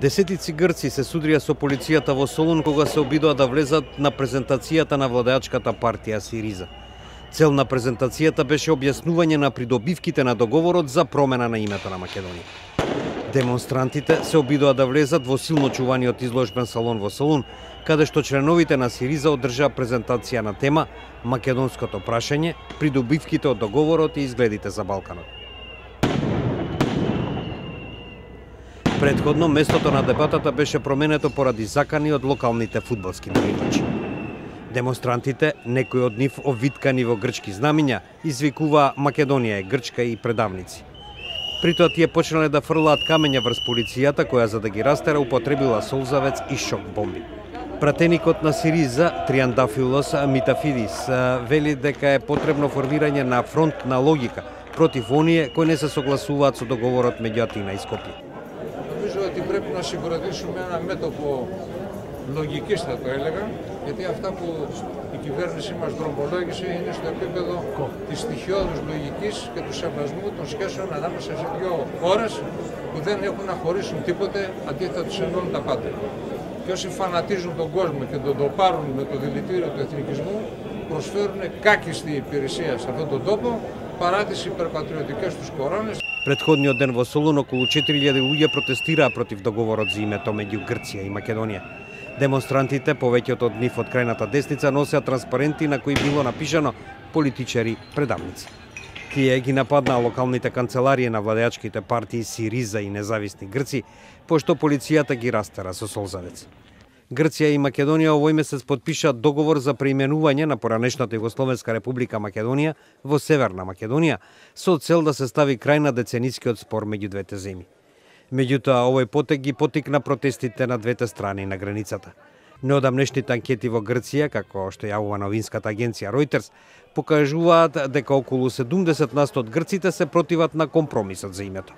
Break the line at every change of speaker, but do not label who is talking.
Десетици грци се судрија со полицијата во Солун кога се обидоа да влезат на презентацијата на владеачката партија Сириза. Цел на презентацијата беше објаснување на придобивките на договорот за промена на името на Македонија. Демонстрантите се обидоа да влезат во силно чуваниот изложбен салон во Солун, каде што членовите на Сириза одржаа презентација на тема Македонското прашање, придобивките од договорот и изгледите за Балканот. Предходно, местото на дебатата беше променето поради закани од локалните фудбалски навивачи. Демонстрантите, некои од нив обвиткани во грчки знамиња, извикуваа Македонија е грчка и предавници. При тоа тие почнале да фрлаат камења врз полицијата, која за да ги растера употребила солзавец и шок бомби. Пратеникот на Сириза, Триандафилос Митафидис, вели дека е потребно формирање на фронт на логика против оние кои не се согласуваат со договорот меѓу Атина и Скопје.
Νομίζω ότι πρέπει να συγκροτήσουμε ένα μέτωπο λογικής, θα το έλεγα, γιατί αυτά που η κυβέρνησή μας δρομολόγησε είναι στο επίπεδο της στοιχειώδους λογικής και του σεβασμού των σχέσεων ανάμεσα σε δύο χώρες που δεν έχουν να χωρίσουν τίποτε, αντίθετα τους ενώνουν τα πάντα. Και όσοι φανατίζουν τον κόσμο και τον τοπάρουν με το δηλητήριο του εθνικισμού, προσφέρουν κάκιστη υπηρεσία σε αυτόν τον τόπο παρά τις υπερπατριωτικές τους κορώνες.
Предходниот ден во Солун околу 4000 луѓе протестираа против договорот за името меѓу Грција и Македонија. Демонстрантите, повеќето од нив од крајната десница, носеа транспаренти на кои било напишано политичари предавници. Тие ги нападнаа локалните канцеларии на владеачките партии Сириза и независни грци, пошто полицијата ги растера со солзавец. Грција и Македонија овој месец подпишаа договор за преименување на поранешната Југословенска република Македонија во Северна Македонија со цел да се стави крај на деценискиот спор меѓу двете земји. Меѓутоа, овој потек ги поттикна протестите на двете страни на границата. Неодамнешните анкети во Грција, како што јавува новинската агенција Reuters, покажуваат дека околу 70% од грците се противат на компромисот за името.